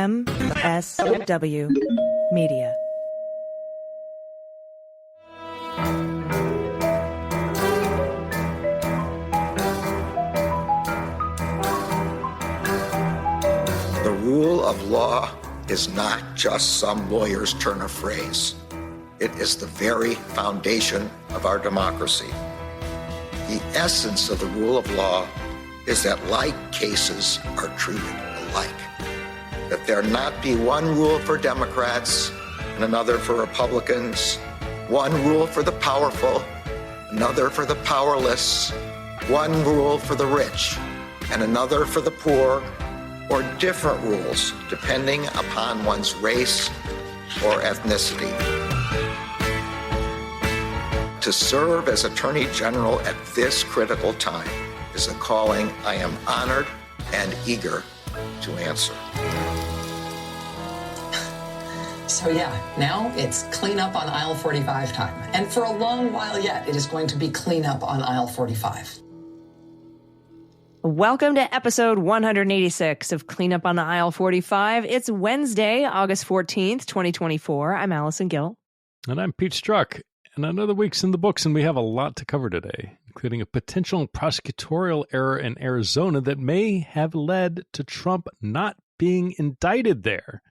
MSW Media. The rule of law is not just some lawyer's turn of phrase. It is the very foundation of our democracy. The essence of the rule of law is that like cases are treated alike. That there not be one rule for Democrats and another for Republicans, one rule for the powerful, another for the powerless, one rule for the rich and another for the poor, or different rules depending upon one's race or ethnicity. To serve as Attorney General at this critical time is a calling I am honored and eager to answer. So now it's clean up on aisle 45 time. And for a long while yet, it is going to be clean up on aisle 45. Welcome to episode 186 of Cleanup on Aisle 45. It's Wednesday, August 14th, 2024. I'm Allison Gill. And I'm Pete Strzok. And another week's in the books, and we have a lot to cover today, including a potential prosecutorial error in Arizona that may have led to Trump not being indicted there,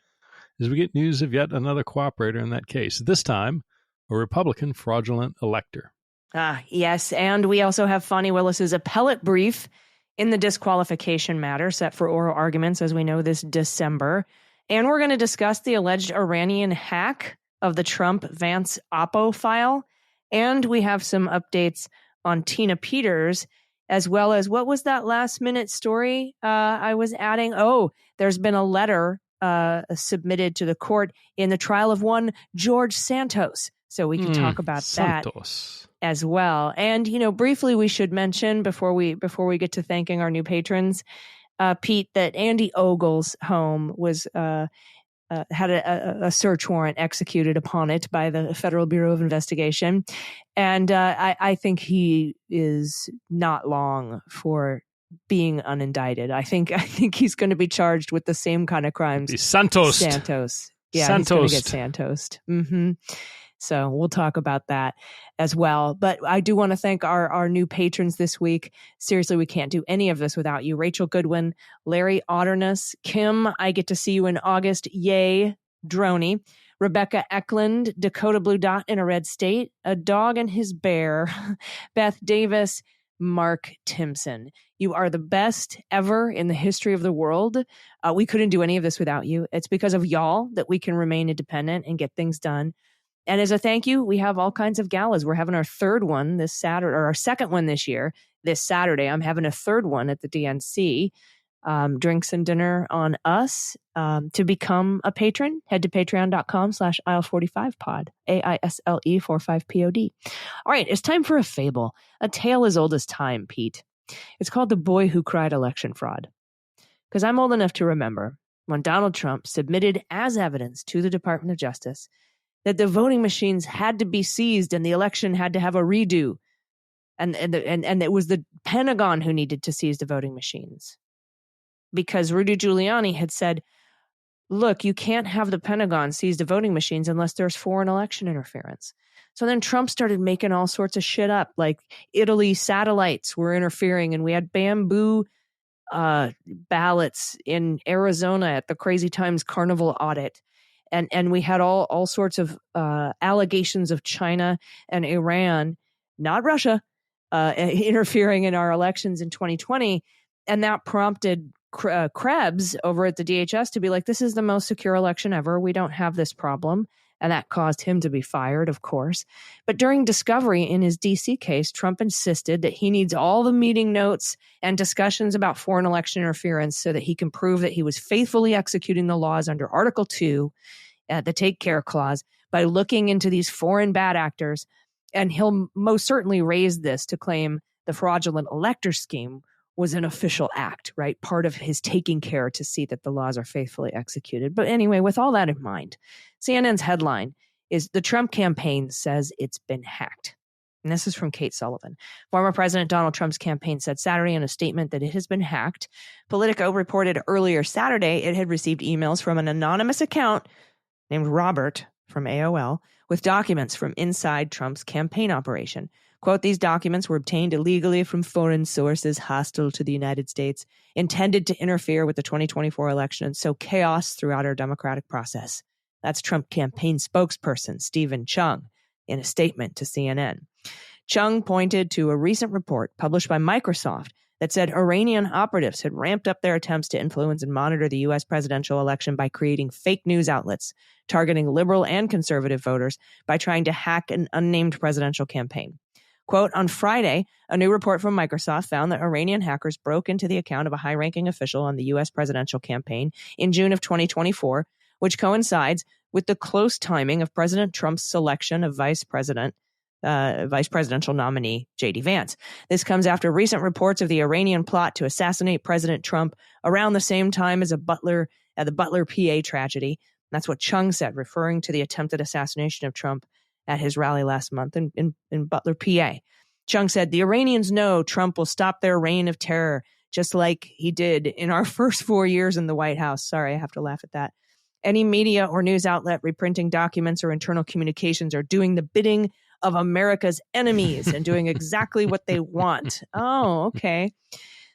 as we get news of yet another cooperator in that case, this time a Republican fraudulent elector. Yes, and we also have Fani Willis's appellate brief in the disqualification matter set for oral arguments, as we know, this December. And we're going to discuss the alleged Iranian hack of the Trump-Vance Oppo file. And we have some updates on Tina Peters, as well as what was that last-minute story I was adding? Oh, there's been a letter submitted to the court in the trial of one George Santos. So we can talk about Santos. That as well. And, briefly, we should mention before we get to thanking our new patrons, Pete, that Andy Ogle's home was had a search warrant executed upon it by the Federal Bureau of Investigation. And I think he is not long for being unindicted. I think he's going to be charged with the same kind of crimes. Santos. Yeah, Santos. He's going to get Santos. Mm-hmm. So we'll talk about that as well. But I do want to thank our new patrons this week. Seriously, we can't do any of this without you. Rachel Goodwin, Larry Otterness, Kim, I get to see you in August. Yay, Droney. Rebecca Eklund, Dakota Blue Dot in a Red State, A Dog and His Bear, Beth Davis, Mark Timpson. You are the best ever in the history of the world. We couldn't do any of this without you. It's because of y'all that we can remain independent and get things done. And as a thank you, we have all kinds of galas. We're having our third one this Saturday, or our second one this year, this Saturday. I'm having a third one at the DNC. Drinks and dinner on us. To become a patron, head to patreon.com/aisle45pod, AISLE45POD. All right, it's time for a fable, a tale as old as time, Pete. It's called The Boy Who Cried Election Fraud. Because I'm old enough to remember when Donald Trump submitted as evidence to the Department of Justice that the voting machines had to be seized and the election had to have a redo. And it was the Pentagon who needed to seize the voting machines. Because Rudy Giuliani had said, look, you can't have the Pentagon seize the voting machines unless there's foreign election interference. So then Trump started making all sorts of shit up, like Italy satellites were interfering, and we had bamboo ballots in Arizona at the Crazy Times Carnival audit. And we had all sorts of allegations of China and Iran, not Russia, interfering in our elections in 2020. And that prompted Krebs over at the DHS to be like, this is the most secure election ever. We don't have this problem. And that caused him to be fired, of course. But during discovery in his DC case, Trump insisted that he needs all the meeting notes and discussions about foreign election interference so that he can prove that he was faithfully executing the laws under Article 2, the Take Care Clause, by looking into these foreign bad actors. And he'll most certainly raise this to claim the fraudulent elector scheme was an official act, right? Part of his taking care to see that the laws are faithfully executed. But anyway, with all that in mind, CNN's headline is the Trump campaign says it's been hacked. And this is from Kate Sullivan. Former President Donald Trump's campaign said Saturday in a statement that it has been hacked. Politico reported earlier Saturday it had received emails from an anonymous account named Robert from AOL with documents from inside Trump's campaign operation. Quote, these documents were obtained illegally from foreign sources hostile to the United States, intended to interfere with the 2024 election and sow chaos throughout our democratic process. That's Trump campaign spokesperson Stephen Chung in a statement to CNN. Chung pointed to a recent report published by Microsoft that said Iranian operatives had ramped up their attempts to influence and monitor the U.S. presidential election by creating fake news outlets, targeting liberal and conservative voters by trying to hack an unnamed presidential campaign. Quote, on Friday, a new report from Microsoft found that Iranian hackers broke into the account of a high-ranking official on the U.S. presidential campaign in June of 2024, which coincides with the close timing of President Trump's selection of vice presidential nominee J.D. Vance. This comes after recent reports of the Iranian plot to assassinate President Trump around the same time as the Butler PA tragedy. That's what Chung said, referring to the attempted assassination of Trump at his rally last month in Butler, PA. Chung said, the Iranians know Trump will stop their reign of terror, just like he did in our first 4 years in the White House. Sorry, I have to laugh at that. Any media or news outlet reprinting documents or internal communications are doing the bidding of America's enemies and doing exactly what they want. Oh, okay.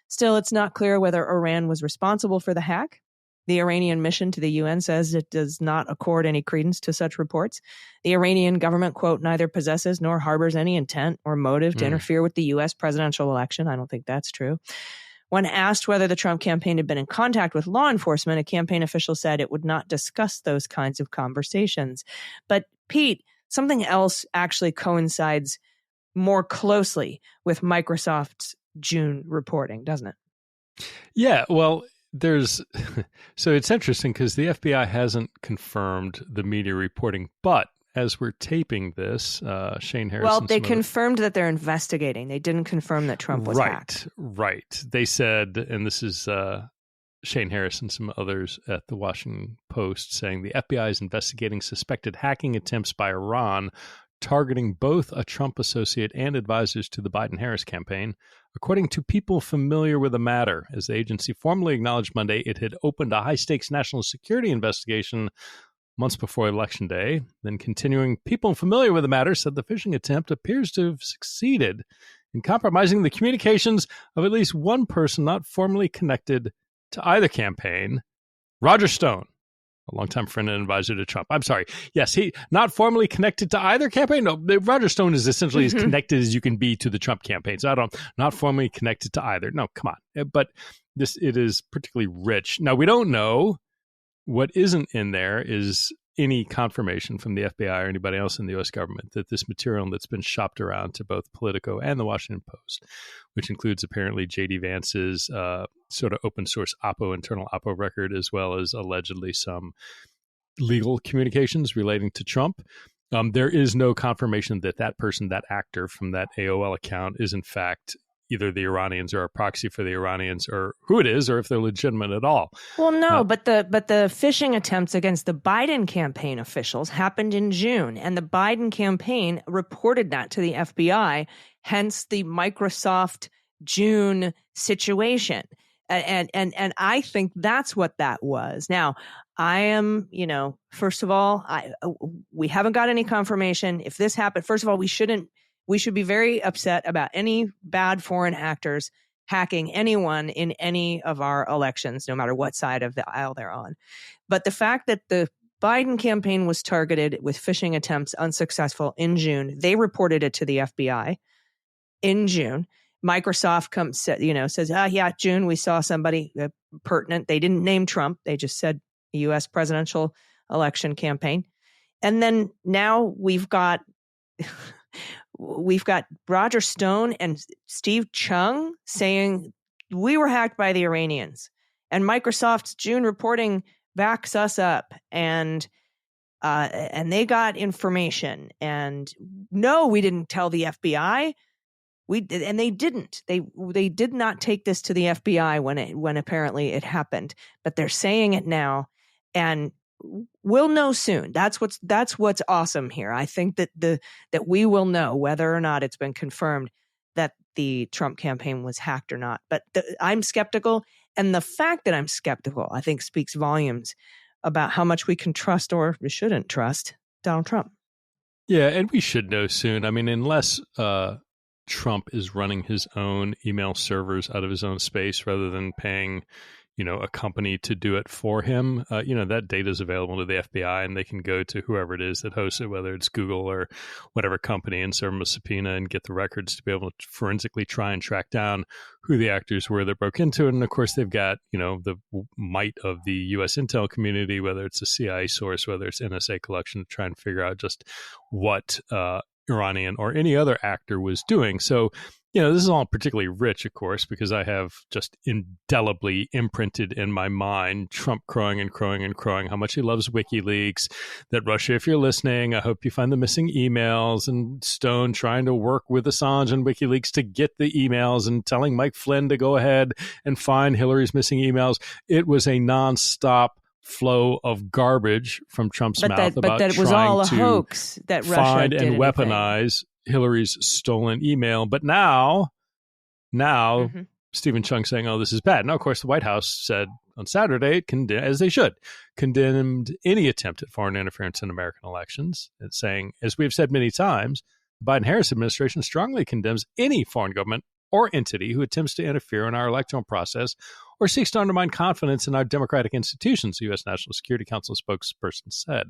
Still, it's not clear whether Iran was responsible for the hack. The Iranian mission to the UN says it does not accord any credence to such reports. The Iranian government, quote, neither possesses nor harbors any intent or motive to interfere with the U.S. presidential election. I don't think that's true. When asked whether the Trump campaign had been in contact with law enforcement, a campaign official said it would not discuss those kinds of conversations. But Pete, something else actually coincides more closely with Microsoft's June reporting, doesn't it? Yeah, well, so it's interesting because the FBI hasn't confirmed the media reporting, but as we're taping this, Shane Harris. Well, they confirmed that they're investigating. They didn't confirm that Trump was hacked. Right. They said, and this is Shane Harris and some others at the Washington Post saying the FBI is investigating suspected hacking attempts by Iran targeting both a Trump associate and advisors to the Biden-Harris campaign, according to people familiar with the matter. As the agency formally acknowledged Monday, it had opened a high-stakes national security investigation months before Election Day. Then continuing, people familiar with the matter said the phishing attempt appears to have succeeded in compromising the communications of at least one person not formally connected to either campaign, Roger Stone, a longtime friend and advisor to Trump. I'm sorry. Yes, he not formally connected to either campaign. No, Roger Stone is essentially as connected as you can be to the Trump campaign. So not formally connected to either. No, come on. But it is particularly rich. Now, we don't know. What isn't in there is any confirmation from the FBI or anybody else in the U.S. government that this material that's been shopped around to both Politico and the Washington Post, which includes apparently J.D. Vance's sort of open source internal Oppo record, as well as allegedly some legal communications relating to Trump. There is no confirmation that that person, that actor from that AOL account is in fact either the Iranians or a proxy for the Iranians or who it is, or if they're legitimate at all. Well, no, but the phishing attempts against the Biden campaign officials happened in June, and the Biden campaign reported that to the FBI, hence the Microsoft June situation. And I think that's what that was. Now, I am, first of all, we haven't got any confirmation. If this happened, first of all, we should be very upset about any bad foreign actors hacking anyone in any of our elections, no matter what side of the aisle they're on. But the fact that the Biden campaign was targeted with phishing attempts unsuccessful in June, they reported it to the FBI in June. Microsoft says, June, we saw somebody pertinent. They didn't name Trump. They just said U.S. presidential election campaign. And then now we've got Roger Stone and Steve Chung saying we were hacked by the Iranians, and Microsoft's June reporting backs us up, and they got information. And no, we didn't tell the FBI. They didn't. They did not take this to the FBI when apparently it happened, but they're saying it now. And we'll know soon. That's what's awesome here. I think that that we will know whether or not it's been confirmed that the Trump campaign was hacked or not. But I'm skeptical, and the fact that I'm skeptical, I think, speaks volumes about how much we can trust or we shouldn't trust Donald Trump. Yeah, and we should know soon. I mean, unless Trump is running his own email servers out of his own space rather than paying, a company to do it for him, that data is available to the FBI, and they can go to whoever it is that hosts it, whether it's Google or whatever company, and serve them a subpoena and get the records to be able to forensically try and track down who the actors were that broke into it. And of course, they've got, the might of the U.S. intel community, whether it's a CIA source, whether it's NSA collection, to try and figure out just what Iranian or any other actor was doing. So, this is all particularly rich, of course, because I have just indelibly imprinted in my mind Trump crowing and crowing and crowing how much he loves WikiLeaks, that Russia, if you're listening, I hope you find the missing emails, and Stone trying to work with Assange and WikiLeaks to get the emails and telling Mike Flynn to go ahead and find Hillary's missing emails. It was a nonstop flow of garbage from Trump's mouth about that it was all a hoax that Russia find did and anything. Weaponize Hillary's stolen email. But now Stephen Chung saying, oh, this is bad. Now, of course, the White House said on Saturday, as they should, condemned any attempt at foreign interference in American elections, and saying, as we've said many times, the Biden-Harris administration strongly condemns any foreign government or entity who attempts to interfere in our electoral process or seeks to undermine confidence in our democratic institutions, the U.S. National Security Council spokesperson said.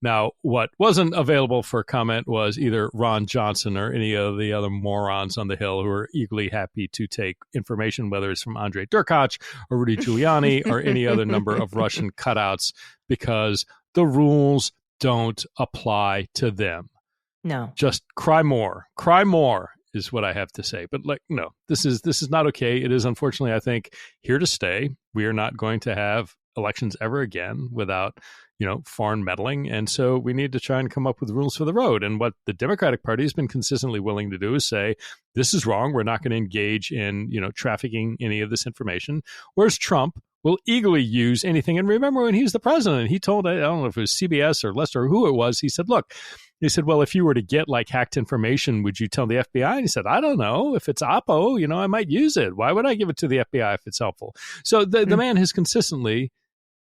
Now, what wasn't available for comment was either Ron Johnson or any of the other morons on the Hill who are eagerly happy to take information, whether it's from Andrei Derkach or Rudy Giuliani or any other number of Russian cutouts, because the rules don't apply to them. No. Just cry more is what I have to say. But no, this is not okay. It is, unfortunately, I think, here to stay. We are not going to have elections ever again without, foreign meddling. And so we need to try and come up with rules for the road. And what the Democratic Party has been consistently willing to do is say, this is wrong. We're not going to engage in, trafficking any of this information. Whereas Trump will eagerly use anything. And remember, when he was the president, he told, I don't know if it was CBS or Lester or who it was, he said, look, well, if you were to get hacked information, would you tell the FBI? And he said, I don't know. If it's Oppo, I might use it. Why would I give it to the FBI if it's helpful? So the man has consistently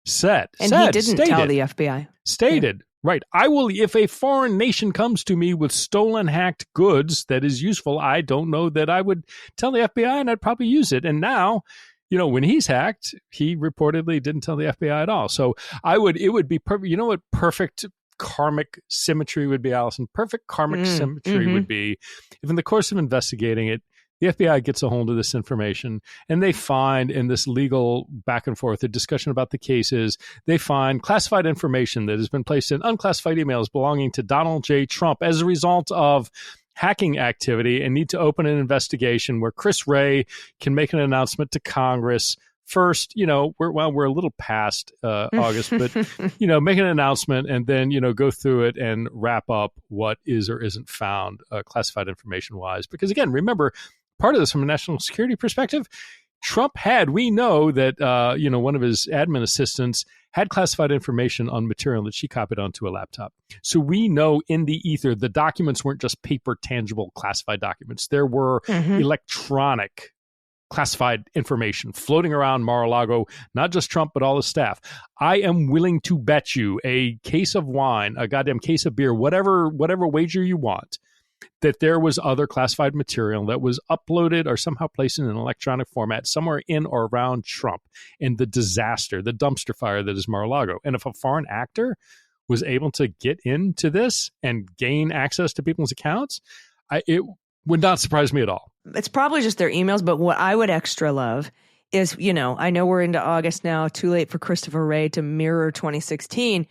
said, he didn't tell the FBI. Stated, right, I will, if a foreign nation comes to me with stolen, hacked goods that is useful, I don't know that I would tell the FBI, and I'd probably use it. And now, when he's hacked, he reportedly didn't tell the FBI at all. So it would be perfect. What perfect karmic symmetry would be, Allison? Perfect karmic symmetry would be if in the course of investigating it, the FBI gets a hold of this information and they find in this legal back and forth, a discussion about the cases, they find classified information that has been placed in unclassified emails belonging to Donald J. Trump as a result of hacking activity, and need to open an investigation where Chris Wray can make an announcement to Congress. First, we're a little past August, but, make an announcement and then, go through it and wrap up what is or isn't found classified information wise. Because again, remember, part of this from a national security perspective, we know that, one of his admin assistants had classified information on material that she copied onto a laptop. So we know in the ether, the documents weren't just paper, tangible, classified documents. There were electronic classified information floating around Mar-a-Lago, not just Trump, but all his staff. I am willing to bet you a case of wine, a goddamn case of beer, whatever wager you want, that there was other classified material that was uploaded or somehow placed in an electronic format somewhere in or around Trump and the disaster, the dumpster fire that is Mar-a-Lago. And if a foreign actor was able to get into this and gain access to people's accounts, it would not surprise me at all. It's probably just their emails, but what I would extra love is, I know we're into August now, too late for Christopher Wray to mirror 2016,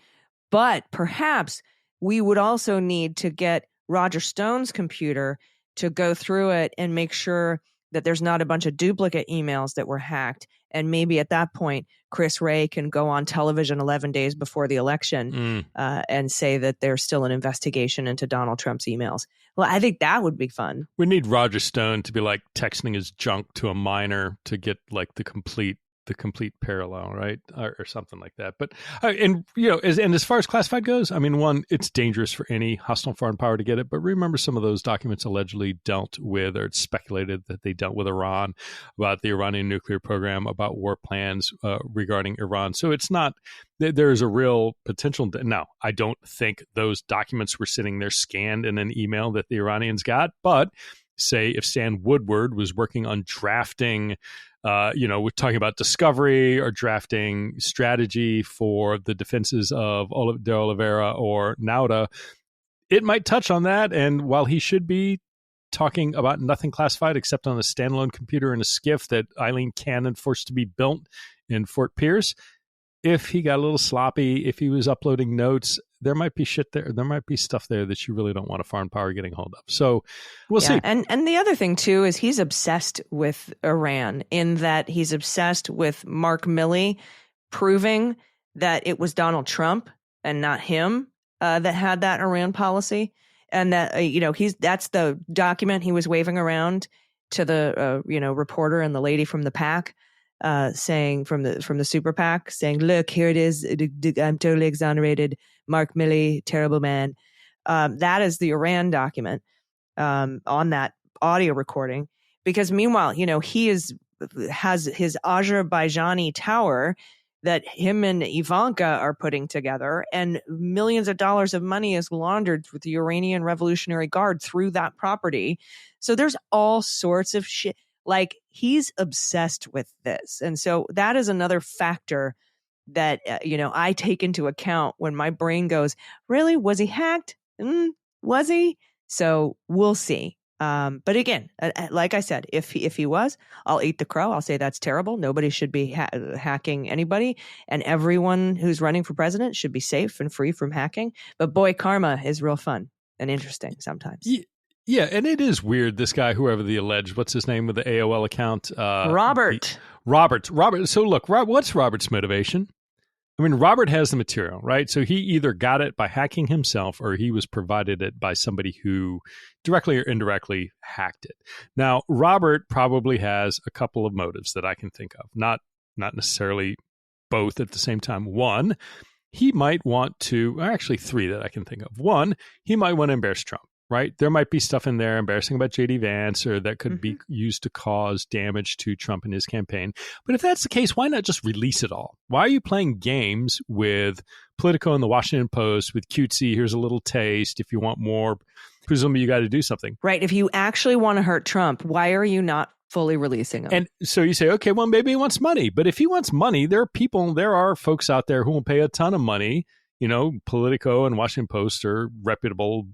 but perhaps we would also need to get Roger Stone's computer to go through it and make sure that there's not a bunch of duplicate emails that were hacked. And maybe at that point, Chris Wray can go on television 11 days before the election and say that there's still an investigation into Donald Trump's emails. Well, I think that would be fun. We need Roger Stone to be texting his junk to a minor to get the complete the complete parallel, right? Or something like that. But, and, you know, as far as classified goes, I mean, one, it's dangerous for any hostile foreign power to get it. But remember, some of those documents allegedly dealt with, or it's speculated that they dealt with Iran, about the Iranian nuclear program, about war plans regarding Iran. So it's not, there is a real potential. Now, I don't think those documents were sitting there scanned in an email that the Iranians got. But say if Stan Woodward was working on drafting, we're talking about discovery or drafting strategy for the defenses of de Oliveira or Nauta, it might touch on that. And while he should be talking about nothing classified except on a standalone computer in a skiff that Eileen Cannon forced to be built in Fort Pierce, if he got a little sloppy, if he was uploading notes, there might be shit there. There might be stuff there that you really don't want a foreign power getting hold of. So we'll see. And the other thing, too, is he's obsessed with Iran, in that he's obsessed with Mark Milley proving that it was Donald Trump and not him that had that Iran policy. And that, that's the document he was waving around to the, reporter and the lady from the PAC. Saying from the super PAC, saying, look, here it is. I'm totally exonerated. Mark Milley, terrible man. That is the Iran document on that audio recording. Because meanwhile, he has his Azerbaijani tower that him and Ivanka are putting together, and millions of dollars of money is laundered with the Iranian Revolutionary Guard through that property. So there's all sorts of shit. Like, he's obsessed with this. And so that is another factor that, I take into account when my brain goes, really? Was he hacked? Was he? So we'll see. But again, like I said, if he was, I'll eat the crow. I'll say that's terrible. Nobody should be hacking anybody. And everyone who's running for president should be safe and free from hacking. But boy, karma is real fun and interesting sometimes. Yeah, and it is weird, this guy, whoever the alleged, what's his name with the AOL account? Robert. Robert. So look, what's Robert's motivation? I mean, Robert has the material, right? So he either got it by hacking himself, or he was provided it by somebody who directly or indirectly hacked it. Now, Robert probably has a couple of motives that I can think of, not necessarily both at the same time. One, he might want to, actually three that I can think of. One, he might want to embarrass Trump. Right? There might be stuff in there embarrassing about J.D. Vance, or that could be used to cause damage to Trump and his campaign. But if that's the case, why not just release it all? Why are you playing games with Politico and the Washington Post with cutesy, here's a little taste, if you want more, presumably you got to do something. Right. If you actually want to hurt Trump, why are you not fully releasing him? And so you say, okay, well, maybe he wants money. But if he wants money, there are folks out there who will pay a ton of money. Politico and Washington Post are reputable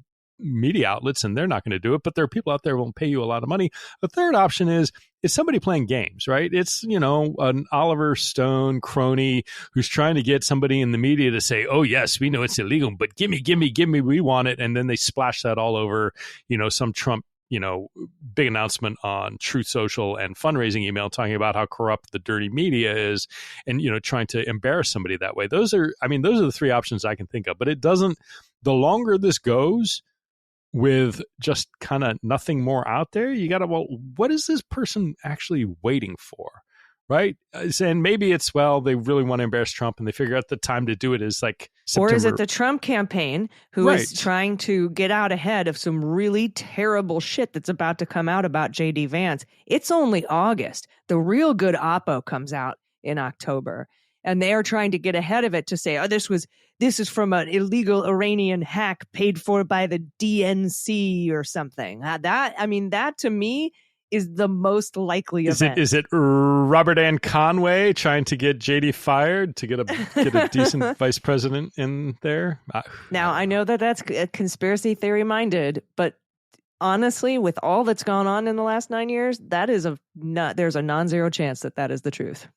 media outlets, and they're not going to do it, but there are people out there who will pay you a lot of money. The third option is somebody playing games, right? It's, an Oliver Stone crony who's trying to get somebody in the media to say, oh yes, we know it's illegal, but give me, we want it. And then they splash that all over, some Trump, big announcement on Truth Social and fundraising email talking about how corrupt the dirty media is, and, trying to embarrass somebody that way. Those are the three options I can think of, but the longer this goes, with just kind of nothing more out there, you got to, what is this person actually waiting for? Right? And maybe it's, they really want to embarrass Trump, and they figure out the time to do it is like September. Or is it the Trump campaign who is trying to get out ahead of some really terrible shit that's about to come out about J.D. Vance? It's only August. The real good Oppo comes out in October. And they are trying to get ahead of it to say, this is from an illegal Iranian hack paid for by the DNC or something. That to me is the most likely event. Is it Robert Ann Conway trying to get JD fired to get a decent vice president in there? Now, I know that's conspiracy theory minded, but honestly, with all that's gone on in the last 9 years, there's a non-zero chance that is the truth.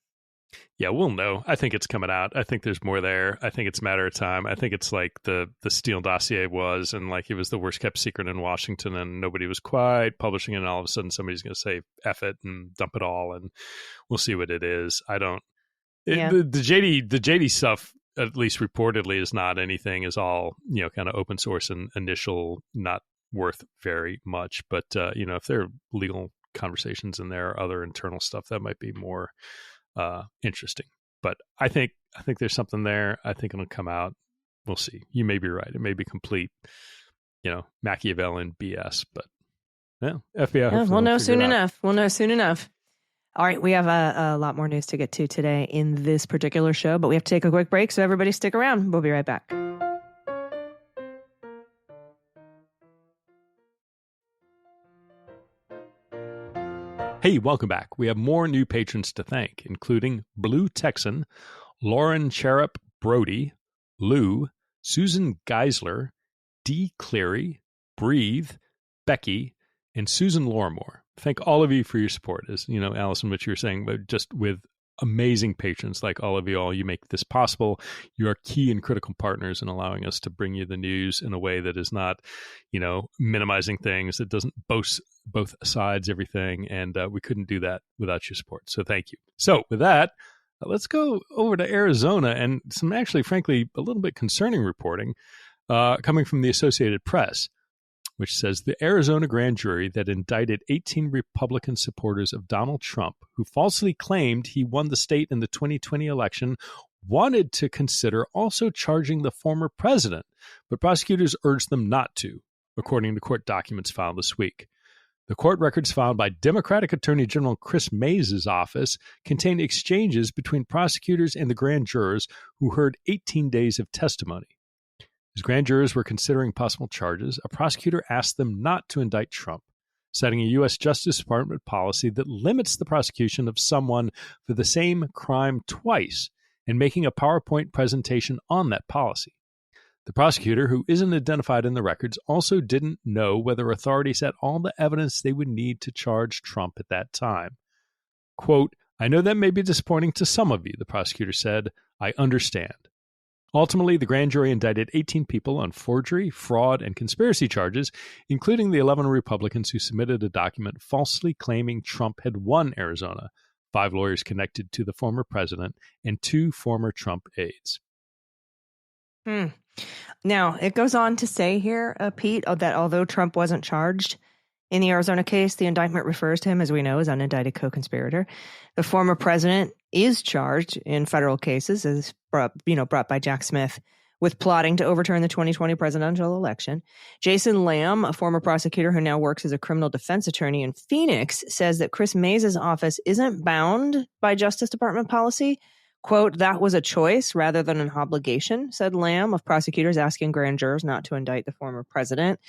Yeah, we'll know. I think it's coming out. I think there's more there. I think it's a matter of time. I think it's like the Steele dossier was, and like it was the worst kept secret in Washington, and nobody was quite publishing it, and all of a sudden somebody's going to say F it and dump it all, and we'll see what it is. The JD stuff, at least reportedly, is not anything, is all, kind of open source and initial, not worth very much. But, if there are legal conversations in there, other internal stuff, that might be more interesting. But I think there's something there. I think it'll come out. We'll see. You may be right. It may be complete, Machiavellian BS. But FBI. Yeah, we'll know soon enough. We'll know soon enough. All right, we have a lot more news to get to today in this particular show, but we have to take a quick break, so everybody stick around. We'll be right back. Hey, welcome back. We have more new patrons to thank, including Blue Texan, Lauren Cherub Brody, Lou, Susan Geisler, D. Cleary, Breathe, Becky, and Susan Lorimore. Thank all of you for your support. As you know, Allison, what you were saying, but just with amazing patrons like all of you all, you make this possible. You are key and critical partners in allowing us to bring you the news in a way that is not, minimizing things, that doesn't boast both sides, everything. And we couldn't do that without your support. So thank you. So with that, let's go over to Arizona and some actually, frankly, a little bit concerning reporting coming from the Associated Press, which says the Arizona grand jury that indicted 18 Republican supporters of Donald Trump, who falsely claimed he won the state in the 2020 election, wanted to consider also charging the former president, but prosecutors urged them not to, according to court documents filed this week. The court records filed by Democratic Attorney General Chris Mesa's office contained exchanges between prosecutors and the grand jurors who heard 18 days of testimony. As grand jurors were considering possible charges, a prosecutor asked them not to indict Trump, citing a U.S. Justice Department policy that limits the prosecution of someone for the same crime twice and making a PowerPoint presentation on that policy. The prosecutor, who isn't identified in the records, also didn't know whether authorities had all the evidence they would need to charge Trump at that time. Quote, "I know that may be disappointing to some of you," the prosecutor said. "I understand." Ultimately, the grand jury indicted 18 people on forgery, fraud, and conspiracy charges, including the 11 Republicans who submitted a document falsely claiming Trump had won Arizona, 5 lawyers connected to the former president, and 2 former Trump aides. Now, it goes on to say here, Pete, that although Trump wasn't charged in the Arizona case, the indictment refers to him, as we know, as unindicted co-conspirator. The former president is charged in federal cases, as brought by Jack Smith, with plotting to overturn the 2020 presidential election. Jason Lamb, a former prosecutor who now works as a criminal defense attorney in Phoenix, says that Chris Mesa's office isn't bound by Justice Department policy. Quote, "That was a choice rather than an obligation," said Lamb, of prosecutors asking grand jurors not to indict the former president.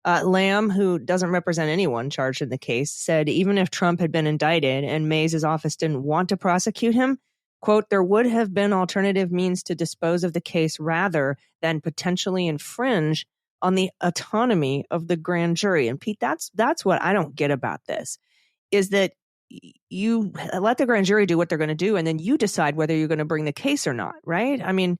Lamb, who doesn't represent anyone charged in the case, said even if Trump had been indicted and Mesa's office didn't want to prosecute him, quote, "there would have been alternative means to dispose of the case rather than potentially infringe on the autonomy of the grand jury." And Pete, that's what I don't get about this, is that you let the grand jury do what they're going to do, and then you decide whether you're going to bring the case or not, right? I mean,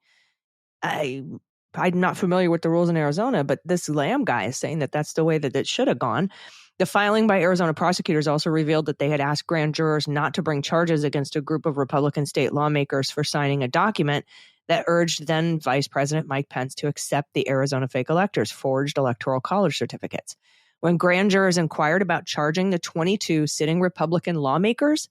I'm not familiar with the rules in Arizona, but this Lamb guy is saying that that's the way that it should have gone. The filing by Arizona prosecutors also revealed that they had asked grand jurors not to bring charges against a group of Republican state lawmakers for signing a document that urged then Vice President Mike Pence to accept the Arizona fake electors' forged electoral college certificates. When grand jurors inquired about charging the 22 sitting Republican lawmakers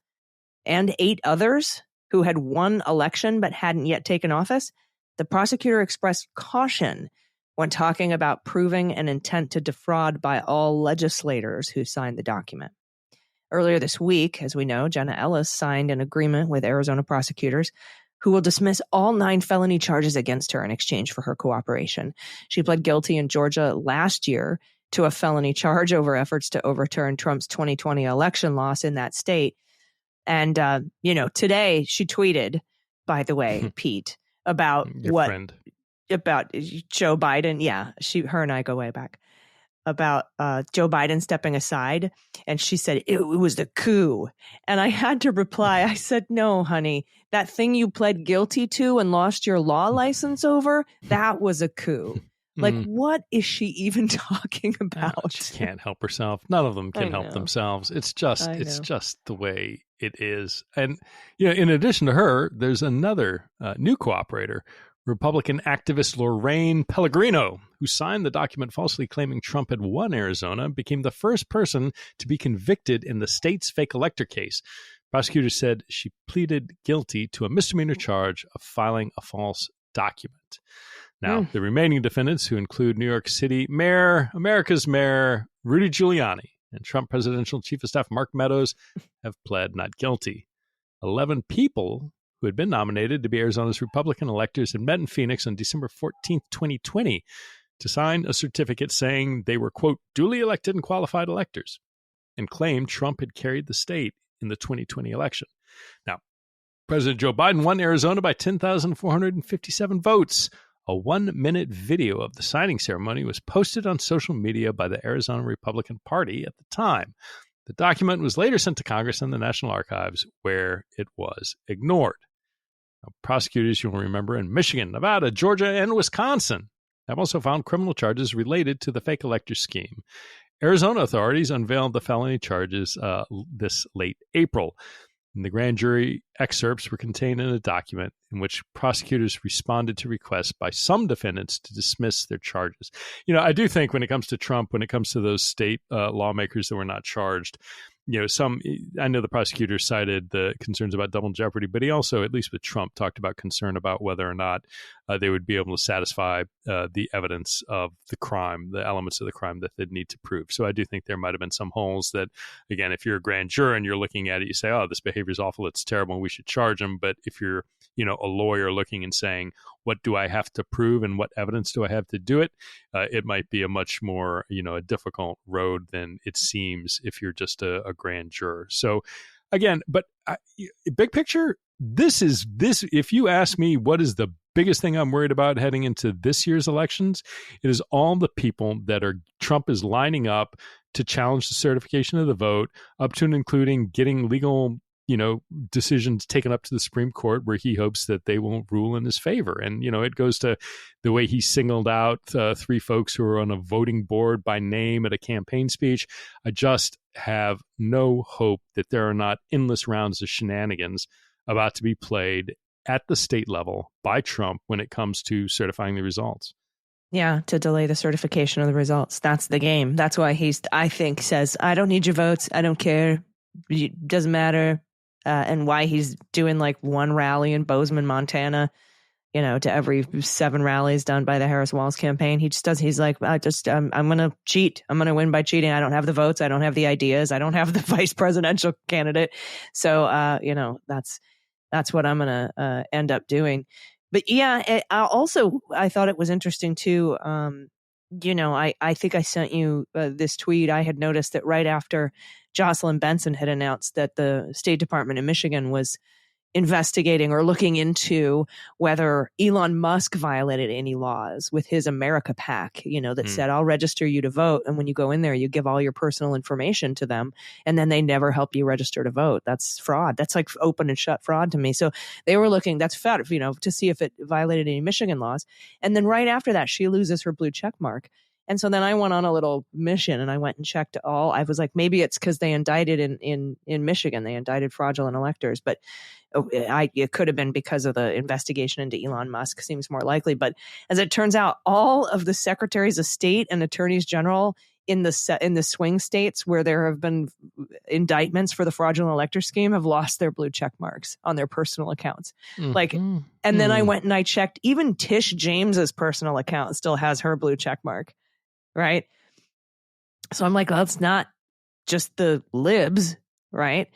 and 8 others who had won election but hadn't yet taken office, the prosecutor expressed caution when talking about proving an intent to defraud by all legislators who signed the document. Earlier this week, as we know, Jenna Ellis signed an agreement with Arizona prosecutors who will dismiss all 9 felony charges against her in exchange for her cooperation. She pled guilty in Georgia last year to a felony charge over efforts to overturn Trump's 2020 election loss in that state. And, today she tweeted, by the way, Pete, about about Joe Biden. Yeah, her and I go way back. About Joe Biden stepping aside. And she said, it was the coup. And I had to reply. I said, no, honey, that thing you pled guilty to and lost your law license over, that was a coup. Like, what is she even talking about? She can't help herself. None of them can help themselves. It's just the way it is. And, in addition to her, there's another new cooperator, Republican activist Lorraine Pellegrino, who signed the document falsely claiming Trump had won Arizona, became the first person to be convicted in the state's fake elector case. Prosecutors said she pleaded guilty to a misdemeanor charge of filing a false document. Now, the remaining defendants, who include New York City Mayor, America's Mayor, Rudy Giuliani, and Trump Presidential Chief of Staff Mark Meadows, have pled not guilty. 11 people who had been nominated to be Arizona's Republican electors had met in Phoenix on December 14th, 2020, to sign a certificate saying they were, quote, duly elected and qualified electors, and claimed Trump had carried the state in the 2020 election. Now, President Joe Biden won Arizona by 10,457 votes. A 1-minute video of the signing ceremony was posted on social media by the Arizona Republican Party at the time. The document was later sent to Congress and the National Archives, where it was ignored. Now, prosecutors, you'll remember, in Michigan, Nevada, Georgia, and Wisconsin have also found criminal charges related to the fake elector scheme. Arizona authorities unveiled the felony charges this late April. And the grand jury excerpts were contained in a document in which prosecutors responded to requests by some defendants to dismiss their charges. You know, I do think when it comes to Trump, when it comes to those state lawmakers that were not charged, you know, I know the prosecutor cited the concerns about double jeopardy, but he also, at least with Trump, talked about concern about whether or not they would be able to satisfy the evidence of the crime, the elements of the crime that they'd need to prove. So I do think there might have been some holes that, again, if you're a grand juror and you're looking at it, you say, oh, this behavior is awful, it's terrible, and we should charge him. But if you're, you know, a lawyer looking and saying, what do I have to prove and what evidence do I have to do it? It might be a much more, you know, a difficult road than it seems if you're just a grand juror. So again, but big picture, this, if you ask me, what is the biggest thing I'm worried about heading into this year's elections? It is all the people that Trump is lining up to challenge the certification of the vote, up to and including getting legal, you know, decisions taken up to the Supreme Court where he hopes that they won't rule in his favor. And, you know, it goes to the way he singled out 3 folks who are on a voting board by name at a campaign speech. I just have no hope that there are not endless rounds of shenanigans about to be played at the state level by Trump when it comes to certifying the results. Yeah, to delay the certification of the results. That's the game. That's why I think, says, I don't need your votes. I don't care. It doesn't matter. And why he's doing like one rally in Bozeman, Montana, you know, to every 7 rallies done by the Harris-Walz campaign. He's like, I'm going to cheat. I'm going to win by cheating. I don't have the votes. I don't have the ideas. I don't have the vice presidential candidate. So, you know, that's what I'm going to end up doing. But yeah, I thought it was interesting too. You know, I think I sent you this tweet. I had noticed that right after Jocelyn Benson had announced that the State Department in Michigan was investigating or looking into whether Elon Musk violated any laws with his America PAC, you know, that said, I'll register you to vote. And when you go in there, you give all your personal information to them, and then they never help you register to vote. That's fraud. That's like open and shut fraud to me. So they were looking, that's fed, you know, to see if it violated any Michigan laws. And then right after that, she loses her blue check mark. And so then I went on a little mission and I went and checked all. I was like, maybe it's because they indicted in Michigan. They indicted fraudulent electors, but it could have been because of the investigation into Elon Musk. Seems more likely. But as it turns out, all of the secretaries of state and attorneys general in the swing states where there have been indictments for the fraudulent elector scheme have lost their blue check marks on their personal accounts. And then I went and I checked. Even Tish James's personal account still has her blue check mark. Right. So I'm like, well, it's not just the libs. Right.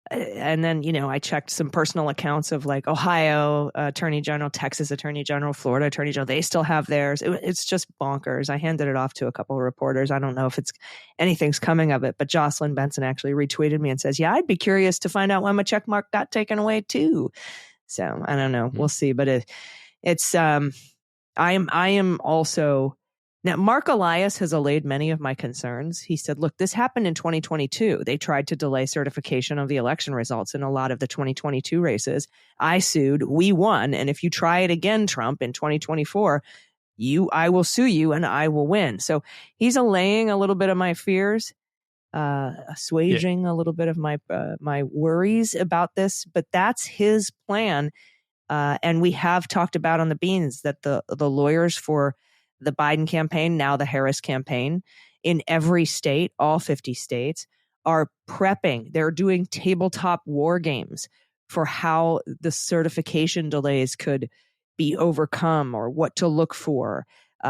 And then, you know, I checked some personal accounts of like Ohio Attorney General, Texas Attorney General, Florida Attorney General. They still have theirs. It's just bonkers. I handed it off to a couple of reporters. I don't know if anything's coming of it, but Jocelyn Benson actually retweeted me and says, yeah, I'd be curious to find out why my check mark got taken away too. So I don't know. We'll see. But I am also. Now, Mark Elias has allayed many of my concerns. He said, look, this happened in 2022. They tried to delay certification of the election results in a lot of the 2022 races. I sued. We won. And if you try it again, Trump, in 2024, I will sue you and I will win. So he's allaying a little bit of my fears, assuaging a little bit of my worries about this. But that's his plan. And we have talked about on the beans that the lawyers for the Biden campaign, now the Harris campaign, in every state, all 50 states, are prepping. They're doing tabletop war games for how the certification delays could be overcome or what to look for.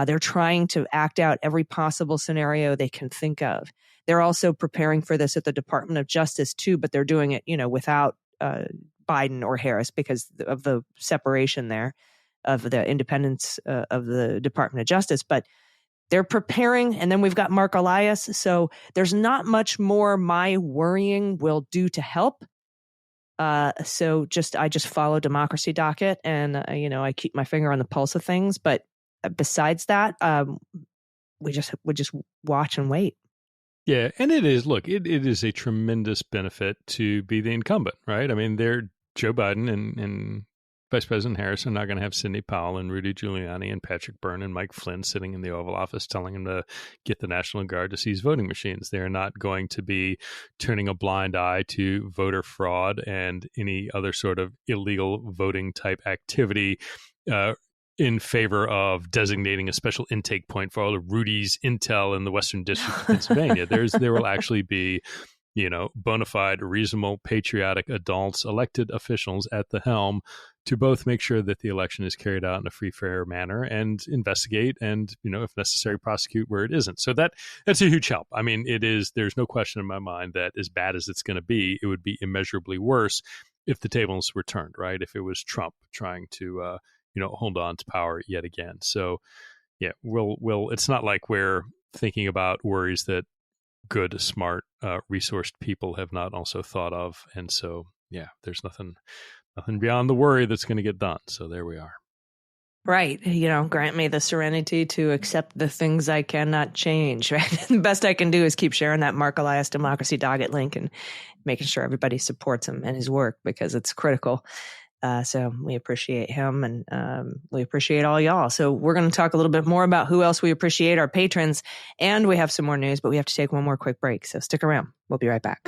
They're trying to act out every possible scenario they can think of. They're also preparing for this at the Department of Justice too, but they're doing it, without Biden or Harris because of the separation there of the independence of the Department of Justice. But they're preparing, and then we've got Mark Elias. So there's not much more my worrying will do to help. I just follow Democracy Docket, and I keep my finger on the pulse of things. But besides that, we just watch and wait. Yeah, and it is a tremendous benefit to be the incumbent, right? I mean, Joe Biden and Vice President Harris are not going to have Sidney Powell and Rudy Giuliani and Patrick Byrne and Mike Flynn sitting in the Oval Office telling him to get the National Guard to seize voting machines. They're not going to be turning a blind eye to voter fraud and any other sort of illegal voting type activity in favor of designating a special intake point for all of Rudy's intel in the Western District of Pennsylvania. There will actually be bona fide, reasonable, patriotic adults, elected officials at the helm to both make sure that the election is carried out in a free, fair manner and investigate and, if necessary, prosecute where it isn't. So that's a huge help. I mean, there's no question in my mind that as bad as it's going to be, it would be immeasurably worse if the tables were turned, right? If it was Trump trying to, hold on to power yet again. So, yeah, it's not like we're thinking about worries that good, smart, resourced people have not also thought of. And so, yeah, there's nothing beyond the worry that's going to get done. So there we are. Right. Grant me the serenity to accept the things I cannot change, right? The best I can do is keep sharing that Mark Elias Democracy Docket link and making sure everybody supports him and his work because it's critical. So we appreciate him and we appreciate all y'all. So we're going to talk a little bit more about who else we appreciate, our patrons, and we have some more news, but we have to take one more quick break. So stick around. We'll be right back.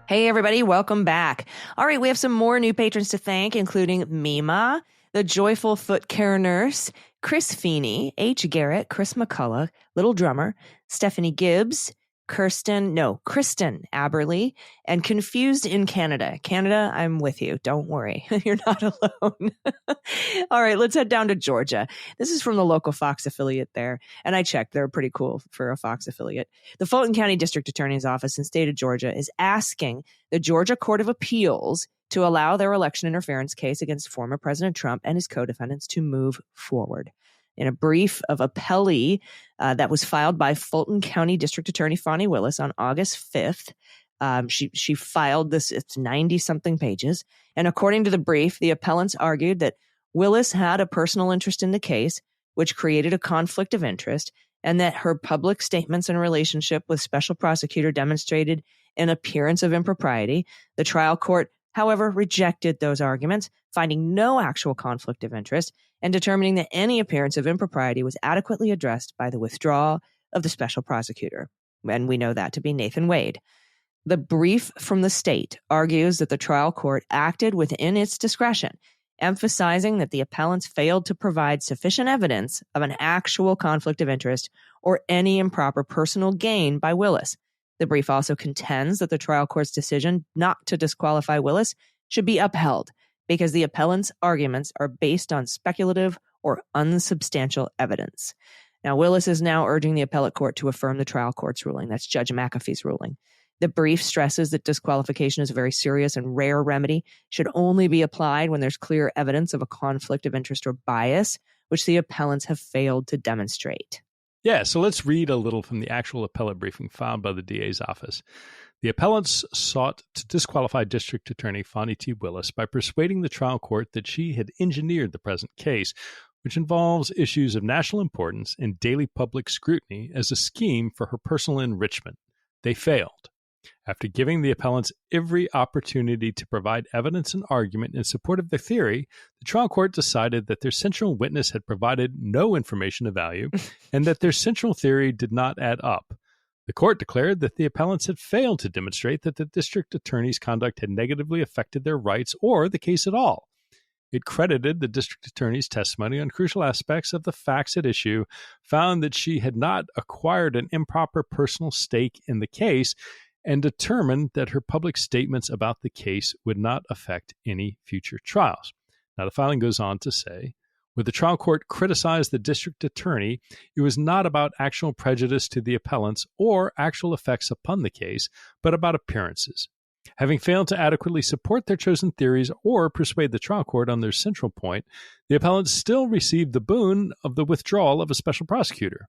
Hey, everybody. Welcome back. All right. We have some more new patrons to thank, including Mima, the Joyful Foot Care Nurse, Chris Feeney, H. Garrett, Chris McCullough, Little Drummer, Stephanie Gibbs, Kristen Aberley, and Confused in Canada. Canada, I'm with you. Don't worry. You're not alone. All right, let's head down to Georgia. This is from the local Fox affiliate there. And I checked. They're pretty cool for a Fox affiliate. The Fulton County District Attorney's Office in the state of Georgia is asking the Georgia Court of Appeals to allow their election interference case against former President Trump and his co-defendants to move forward. In a brief of appellee that was filed by Fulton County District Attorney Fani Willis on August 5th, she filed this, it's 90-something pages. And according to the brief, the appellants argued that Willis had a personal interest in the case, which created a conflict of interest, and that her public statements and relationship with special prosecutor demonstrated an appearance of impropriety. The trial court, however, rejected those arguments, finding no actual conflict of interest and determining that any appearance of impropriety was adequately addressed by the withdrawal of the special prosecutor. And we know that to be Nathan Wade. The brief from the state argues that the trial court acted within its discretion, emphasizing that the appellants failed to provide sufficient evidence of an actual conflict of interest or any improper personal gain by Willis. The brief also contends that the trial court's decision not to disqualify Willis should be upheld because the appellant's arguments are based on speculative or unsubstantial evidence. Now, Willis is now urging the appellate court to affirm the trial court's ruling. That's Judge McAfee's ruling. The brief stresses that disqualification is a very serious and rare remedy, should only be applied when there's clear evidence of a conflict of interest or bias, which the appellants have failed to demonstrate. Yeah, so let's read a little from the actual appellate briefing filed by the DA's office. The appellants sought to disqualify District Attorney Fani T. Willis by persuading the trial court that she had engineered the present case, which involves issues of national importance and daily public scrutiny, as a scheme for her personal enrichment. They failed. After giving the appellants every opportunity to provide evidence and argument in support of their theory, the trial court decided that their central witness had provided no information of value and that their central theory did not add up. The court declared that the appellants had failed to demonstrate that the district attorney's conduct had negatively affected their rights or the case at all. It credited the district attorney's testimony on crucial aspects of the facts at issue, found that she had not acquired an improper personal stake in the case, and determined that her public statements about the case would not affect any future trials. Now, the filing goes on to say, where the trial court criticized the district attorney, it was not about actual prejudice to the appellants or actual effects upon the case, but about appearances. Having failed to adequately support their chosen theories or persuade the trial court on their central point, the appellants still received the boon of the withdrawal of a special prosecutor.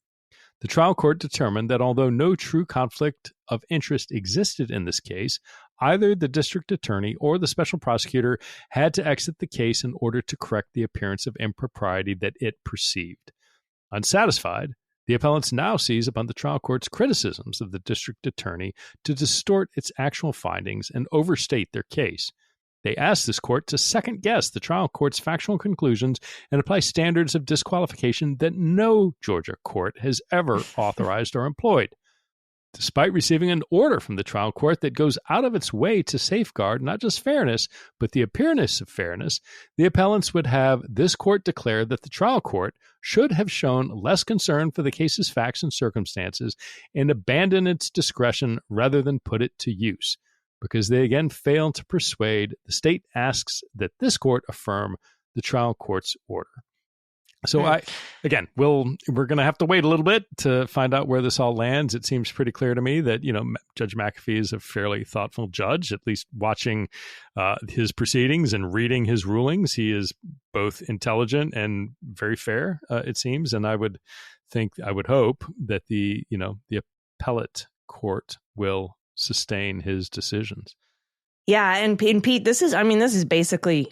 The trial court determined that although no true conflict of interest existed in this case, either the district attorney or the special prosecutor had to exit the case in order to correct the appearance of impropriety that it perceived. Unsatisfied, the appellants now seize upon the trial court's criticisms of the district attorney to distort its actual findings and overstate their case. They ask this court to second-guess the trial court's factual conclusions and apply standards of disqualification that no Georgia court has ever authorized or employed. Despite receiving an order from the trial court that goes out of its way to safeguard not just fairness, but the appearance of fairness, the appellants would have this court declare that the trial court should have shown less concern for the case's facts and circumstances and abandon its discretion rather than put it to use. Because they again failed to persuade, the state asks that this court affirm the trial court's order. So we're going to have to wait a little bit to find out where this all lands. It seems pretty clear to me that, Judge McAfee is a fairly thoughtful judge, at least watching his proceedings and reading his rulings. He is both intelligent and very fair, it seems. And I would hope that the appellate court will sustain his decisions. Yeah. And Pete, this is basically,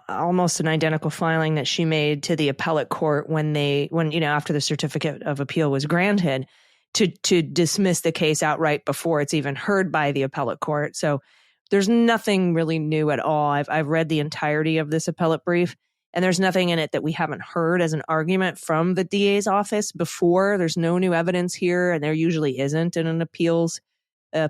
almost an identical filing that she made to the appellate court when after the certificate of appeal was granted to dismiss the case outright before it's even heard by the appellate court. So there's nothing really new at all. I've read the entirety of this appellate brief, and there's nothing in it that we haven't heard as an argument from the DA's office before. There's no new evidence here, and there usually isn't in an appeals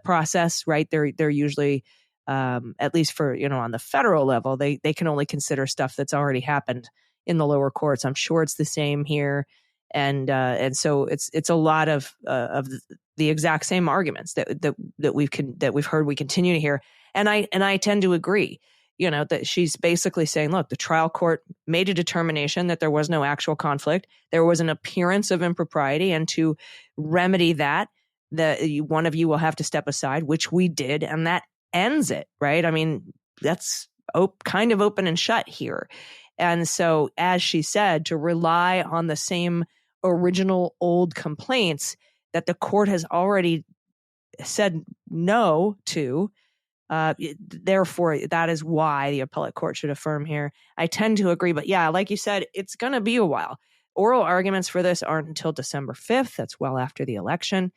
process, right? They're usually, at least for, on the federal level, they can only consider stuff that's already happened in the lower courts. I'm sure it's the same here. And so it's a lot of the exact same arguments that we've heard, we continue to hear. And I tend to agree, that she's basically saying, look, the trial court made a determination that there was no actual conflict. There was an appearance of impropriety, and to remedy that, one of you will have to step aside, which we did, and that ends it, right? I mean, that's kind of open and shut here. And so, as she said, to rely on the same original old complaints that the court has already said no to, therefore, that is why the appellate court should affirm here. I tend to agree, but yeah, like you said, it's going to be a while. Oral arguments for this aren't until December 5th. That's well after the election.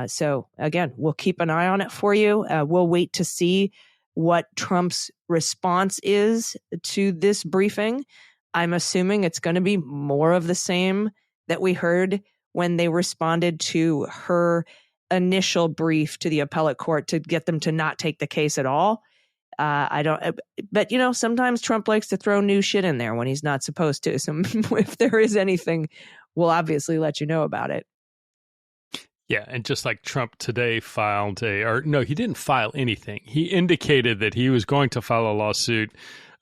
So again, we'll keep an eye on it for you. We'll wait to see what Trump's response is to this briefing. I'm assuming it's going to be more of the same that we heard when they responded to her initial brief to the appellate court to get them to not take the case at all. But sometimes Trump likes to throw new shit in there when he's not supposed to. So if there is anything, we'll obviously let you know about it. Yeah, and just like Trump today he didn't file anything. He indicated that he was going to file a lawsuit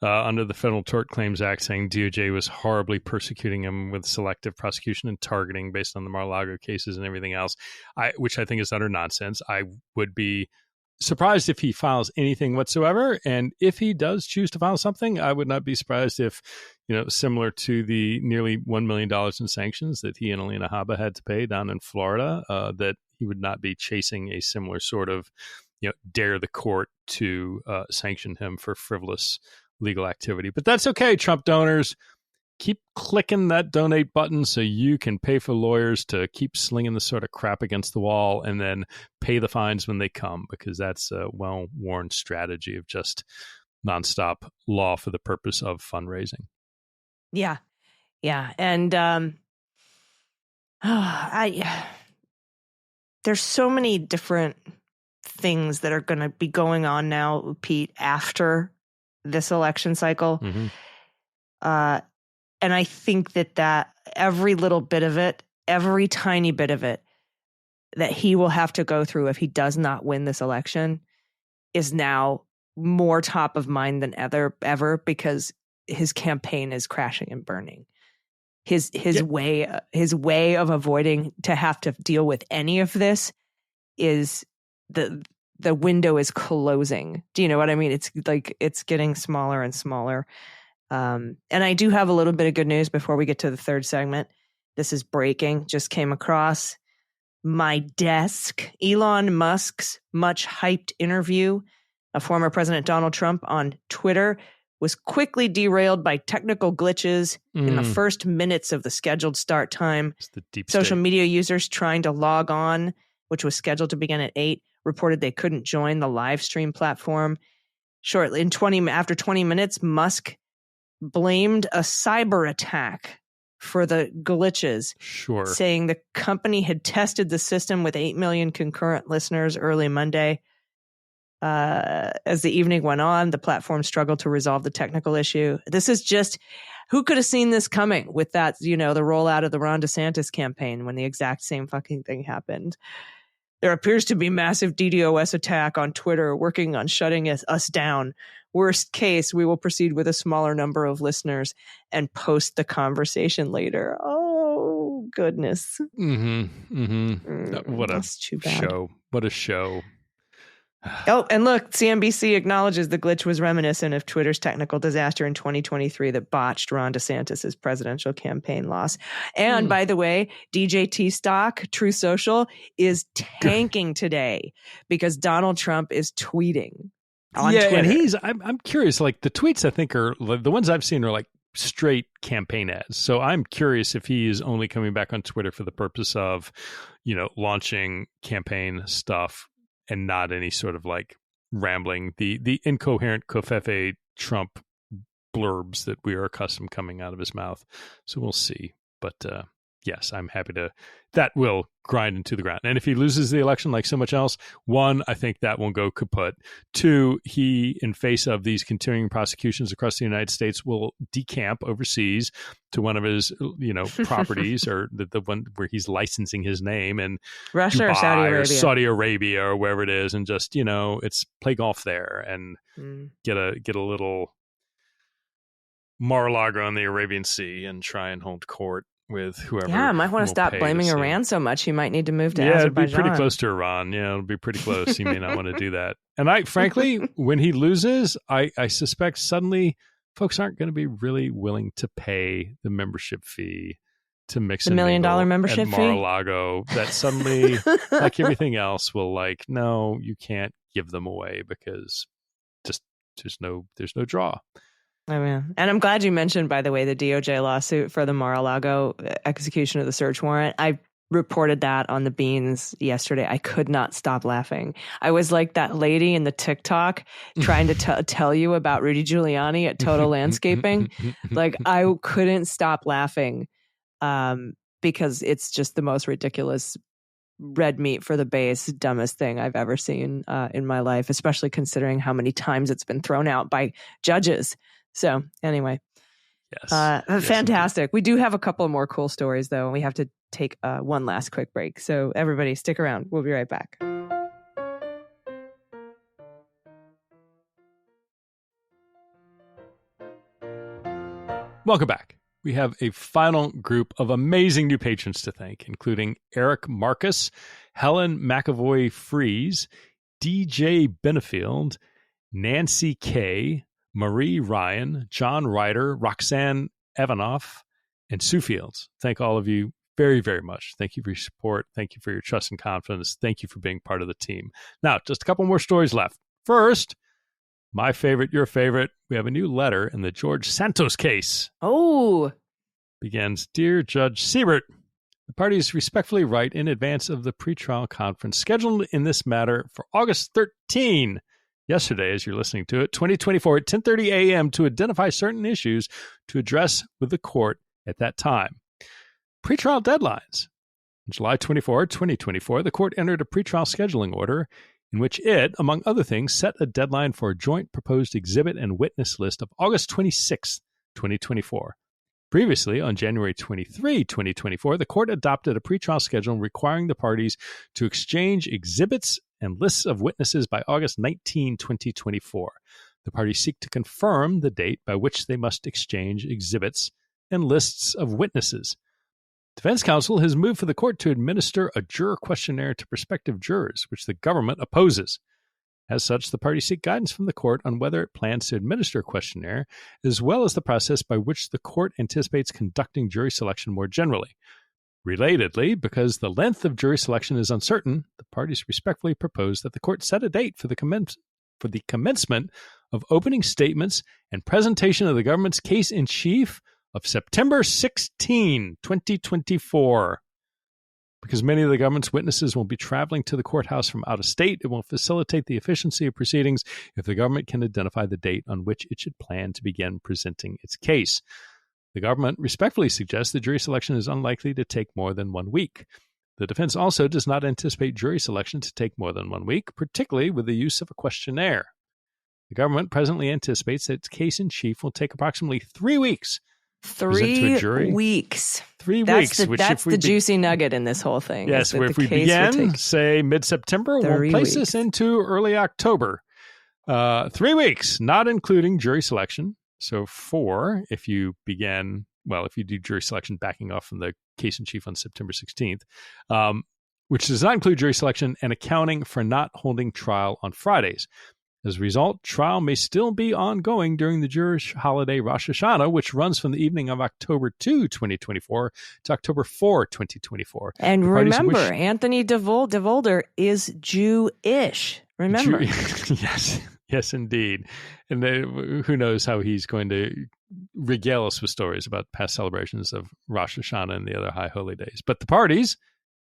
under the Federal Tort Claims Act saying DOJ was horribly persecuting him with selective prosecution and targeting based on the Mar-a-Lago cases and everything else, which I think is utter nonsense. I would be surprised if he files anything whatsoever. And if he does choose to file something, I would not be surprised if, similar to the nearly $1 million in sanctions that he and Alina Habba had to pay down in Florida, that he would not be chasing a similar sort of, dare the court to sanction him for frivolous legal activity. But that's okay, Trump donors. Keep clicking that donate button so you can pay for lawyers to keep slinging this sort of crap against the wall and then pay the fines when they come, because that's a well-worn strategy of just nonstop law for the purpose of fundraising. Yeah. Yeah. And there's so many different things that are going to be going on now, Pete, after this election cycle. Mm-hmm. And I think that every little bit of it, every tiny bit of it that he will have to go through if he does not win this election is now more top of mind than ever because his campaign is crashing and burning. His way of avoiding to have to deal with any of this is the window is closing. Do you know what I mean? It's like it's getting smaller and smaller. And I do have a little bit of good news before we get to the third segment. This is breaking. Just came across my desk. Elon Musk's much hyped interview of former President Donald Trump on Twitter was quickly derailed by technical glitches in the first minutes of the scheduled start time. It's the deep Social state. media users trying to log on, which was scheduled to begin at 8, reported they couldn't join the live stream platform. Shortly, after 20 minutes, Musk blamed a cyber attack for the glitches, Sure. saying the company had tested the system with 8 million concurrent listeners early Monday. As the evening went on, the platform struggled to resolve the technical issue. This is just, who could have seen this coming with that, the rollout of the Ron DeSantis campaign when the exact same fucking thing happened. There appears to be massive DDoS attack on Twitter working on shutting us down. Worst case, we will proceed with a smaller number of listeners and post the conversation later. Oh, goodness. Mm-hmm. Mm-hmm. What a too bad. show. What a show. Oh, and look, CNBC acknowledges the glitch was reminiscent of Twitter's technical disaster in 2023 that botched Ron DeSantis' presidential campaign loss. And by the way, DJT stock, True Social, is tanking today because Donald Trump is tweeting on Twitter. And I'm curious, like the tweets I think are, the ones I've seen are like straight campaign ads. So I'm curious if he is only coming back on Twitter for the purpose of, launching campaign stuff and not any sort of like rambling, the incoherent covfefe Trump blurbs that we are accustomed coming out of his mouth. So we'll see. But yes, I'm happy that will grind into the ground. And if he loses the election like so much else, 1, I think that won't go kaput. 2, he, in face of these continuing prosecutions across the United States, will decamp overseas to one of his, properties or the one where he's licensing his name in Russia Dubai or Saudi Arabia or wherever it is, and just, it's play golf there and get a little Mar-a-Lago on the Arabian Sea and try and hold court with whoever. Yeah, might want to stop blaming Iran so much. He might need to move to Azerbaijan. It'd be pretty close to Iran. Yeah, it'll be pretty close. He may not want to do that. And frankly, when he loses, I suspect suddenly folks aren't going to be really willing to pay the membership fee to mix the $1 million membership at Mar-a-Lago. That suddenly, like everything else, will no, you can't give them away because just there's no draw. I mean, and I'm glad you mentioned, by the way, the DOJ lawsuit for the Mar-a-Lago execution of the search warrant. I reported that on the Beans yesterday. I could not stop laughing. I was like that lady in the TikTok trying to tell you about Rudy Giuliani at Total Landscaping. Like, I couldn't stop laughing because it's just the most ridiculous red meat for the base, dumbest thing I've ever seen in my life, especially considering how many times it's been thrown out by judges. So anyway, yes, fantastic. Indeed. We do have a couple of more cool stories, though, and we have to take one last quick break. So everybody stick around. We'll be right back. Welcome back. We have a final group of amazing new patrons to thank, including Eric Marcus, Helen McAvoy-Fries, DJ Benefield, Nancy K., Marie Ryan, John Ryder, Roxanne Evanoff, and Sue Fields. Thank all of you very, very much. Thank you for your support. Thank you for your trust and confidence. Thank you for being part of the team. Now, just a couple more stories left. First, my favorite, your favorite. We have a new letter in the George Santos case. Oh. Begins, Dear Judge Siebert, the parties respectfully write in advance of the pretrial conference scheduled in this matter for August 13. Yesterday, as you're listening to it, 2024 at 10:30 a.m. to identify certain issues to address with the court at that time. Pretrial deadlines. On July 24, 2024, the court entered a pretrial scheduling order in which it, among other things, set a deadline for a joint proposed exhibit and witness list of August 26, 2024. Previously, on January 23, 2024, the court adopted a pretrial schedule requiring the parties to exchange exhibits and lists of witnesses by August 19, 2024. The parties seek to confirm the date by which they must exchange exhibits and lists of witnesses. Defense counsel has moved for the court to administer a juror questionnaire to prospective jurors, which the government opposes. As such, the parties seek guidance from the court on whether it plans to administer a questionnaire, as well as the process by which the court anticipates conducting jury selection more generally. Relatedly, because the length of jury selection is uncertain, the parties respectfully propose that the court set a date for the commencement of opening statements and presentation of the government's case in chief of September 16, 2024. Because many of the government's witnesses will be traveling to the courthouse from out of state, it will facilitate the efficiency of proceedings if the government can identify the date on which it should plan to begin presenting its case. The government respectfully suggests that jury selection is unlikely to take more than 1 week. The defense also does not anticipate jury selection to take more than 1 week, particularly with the use of a questionnaire. The government presently anticipates that its case in chief will take approximately 3 weeks. 3 weeks. 3 weeks. Which that's the juicy nugget in this whole thing. Yes, where if we begin, say, mid-September, we'll place this into early October. 3 weeks, not including jury selection. So 4, if you begin, if you do jury selection backing off from the case in chief on September 16th, which does not include jury selection and accounting for not holding trial on Fridays. As a result, trial may still be ongoing during the Jewish holiday Rosh Hashanah, which runs from the evening of October 2, 2024 to October 4, 2024. And remember, Anthony DeVolder is Jewish. Remember. Yes, indeed. And who knows how he's going to regale us with stories about past celebrations of Rosh Hashanah and the other high holy days. But the parties,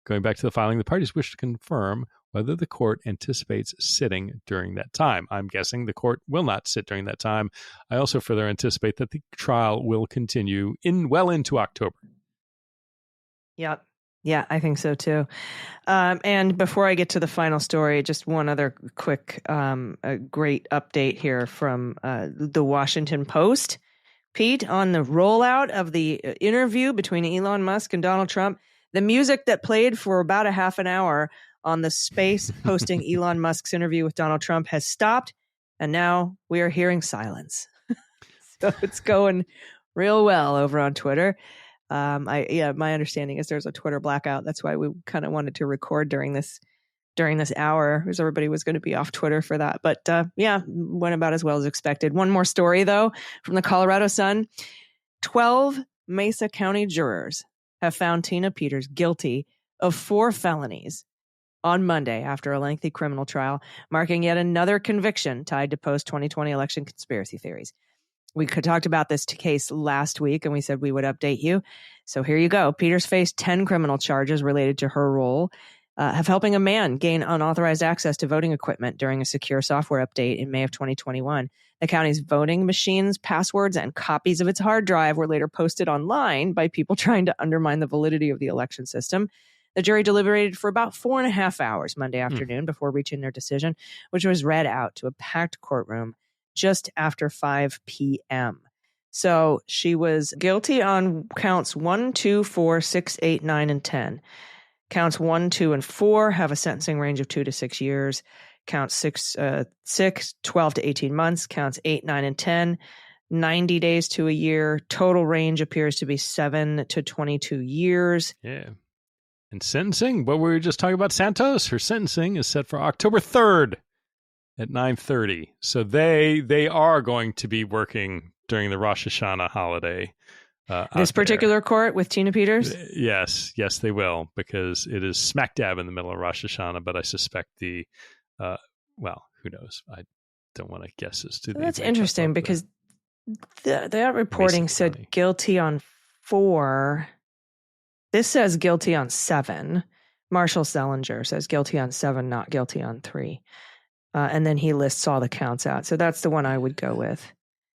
going back to the filing, the parties wish to confirm whether the court anticipates sitting during that time. I'm guessing the court will not sit during that time. I also further anticipate that the trial will continue well into October. Yep. Yeah, I think so too. And before I get to the final story, just one other quick, great update here from the Washington Post. Pete, on the rollout of the interview between Elon Musk and Donald Trump, the music that played for about a half an hour on the space hosting Elon Musk's interview with Donald Trump has stopped, and now we are hearing silence. So it's going real well over on Twitter. My understanding is there's a Twitter blackout. That's why we kind of wanted to record during this hour, because everybody was going to be off Twitter for that. But went about as well as expected. One more story, though, from the Colorado Sun. 12 Mesa County jurors have found Tina Peters guilty of 4 felonies on Monday after a lengthy criminal trial, marking yet another conviction tied to post-2020 election conspiracy theories. We talked about this case last week, and we said we would update you. So here you go. Peters faced 10 criminal charges related to her role of helping a man gain unauthorized access to voting equipment during a secure software update in May of 2021. The county's voting machines, passwords, and copies of its hard drive were later posted online by people trying to undermine the validity of the election system. The jury deliberated for about 4.5 hours Monday afternoon before reaching their decision, which was read out to a packed courtroom just after 5 p.m. So she was guilty on counts 1, 2, 4, 6, 8, 9, and 10. Counts 1, 2, and 4 have a sentencing range of 2 to 6 years. Counts 6, 12 to 18 months. Counts 8, 9, and 10, 90 days to a year. Total range appears to be 7 to 22 years. Yeah. And sentencing, what we were just talking about, Santos, her sentencing is set for October 3rd at 9:30. So they are going to be working during the Rosh Hashanah holiday. This particular court with Tina Peters? Yes, they will, because it is smack dab in the middle of Rosh Hashanah, but I suspect who knows? I don't want to guess as to the... That's interesting, because that reporting said guilty on 4... This says guilty on 7. Marshall Selinger says guilty on 7, not guilty on 3. And then he lists all the counts out. So that's the one I would go with.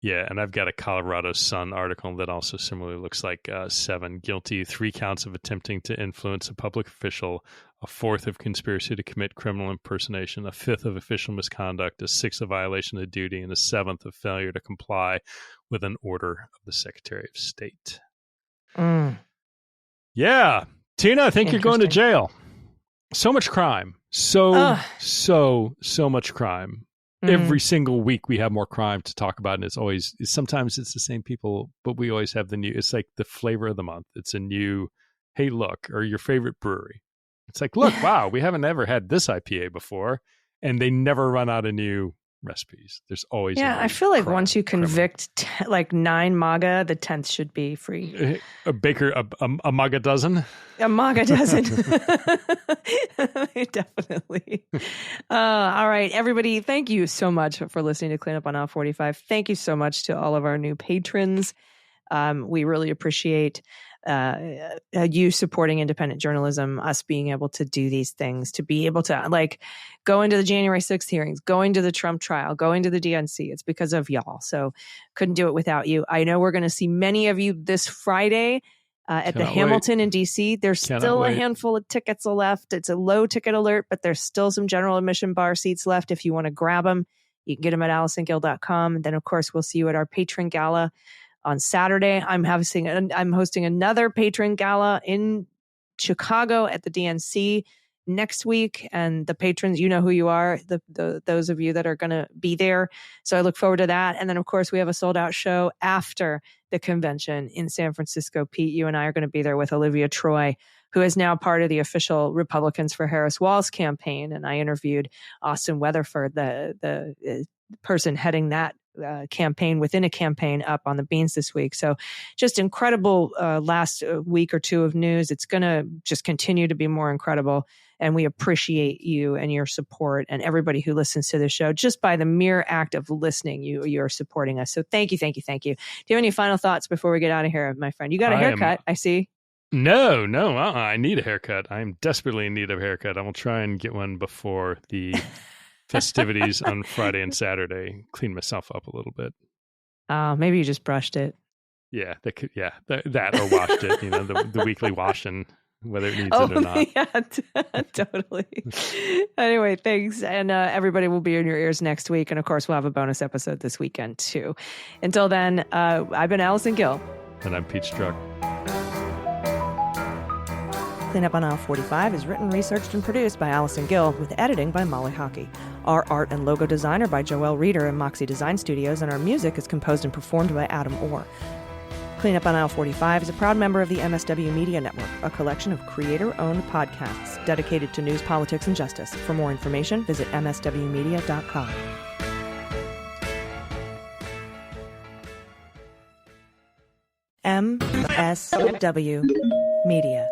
Yeah, and I've got a Colorado Sun article that also similarly looks like 7 guilty, 3 counts of attempting to influence a public official, a 4th of conspiracy to commit criminal impersonation, a 5th of official misconduct, a 6th of violation of duty, and a 7th of failure to comply with an order of the Secretary of State. Yeah. Tina, I think you're going to jail. So much crime. So much crime. Every single week we have more crime to talk about, and sometimes it's the same people, but we always have the new. It's like the flavor of the month. It's a new, hey, look, or your favorite brewery. It's like, look, wow, we haven't ever had this IPA before, and they never run out of new recipes. There's always I feel like once you convict 9 MAGA, the 10th should be free. A MAGA dozen. A MAGA dozen. Definitely. All right, everybody, thank you so much for listening to Clean Up on Aisle 45. Thank you so much to all of our new patrons. We really appreciate you supporting independent journalism, us being able to do these things, to be able to go into the January 6th hearings, going to the Trump trial, going to the DNC. It's because of y'all. So couldn't do it without you. I know we're going to see many of you this Friday at the Hamilton in DC. There's still a handful of tickets left. It's a low ticket alert, but there's still some general admission bar seats left. If you want to grab them, you can get them at AllisonGill.com. And then, of course, we'll see you at our patron gala on Saturday. I'm hosting another patron gala in Chicago at the DNC next week, and the patrons, you know who you are, those of you that are going to be there. So I look forward to that. And then, of course, we have a sold-out show after the convention in San Francisco. Pete, you and I are going to be there with Olivia Troy, who is now part of the official Republicans for Harris Walz campaign. And I interviewed Austin Weatherford, the person heading that campaign within a campaign, up on the beans this week. So just incredible last week or two of news. It's going to just continue to be more incredible. And we appreciate you and your support, and everybody who listens to the show. Just by the mere act of listening, you're supporting us. So thank you. Do you have any final thoughts before we get out of here, my friend? You got a haircut, I see. No, I need a haircut. I'm desperately in need of a haircut. I will try and get one before the festivities on Friday and Saturday. Clean myself up a little bit. Maybe you just brushed it. Yeah, that or washed it. The weekly washing, whether it needs it or not. Yeah, totally. Anyway, thanks, and everybody will be in your ears next week, and of course, we'll have a bonus episode this weekend too. Until then, I've been Allison Gill, and I'm Pete Struck. Clean Up on Aisle 45 is written, researched, and produced by Allison Gill, with editing by Molly Hockey. Our art and logo design are by Joelle Reeder and Moxie Design Studios, and our music is composed and performed by Adam Orr. Clean Up on Aisle 45 is a proud member of the MSW Media Network, a collection of creator-owned podcasts dedicated to news, politics, and justice. For more information, visit mswmedia.com. MSW Media.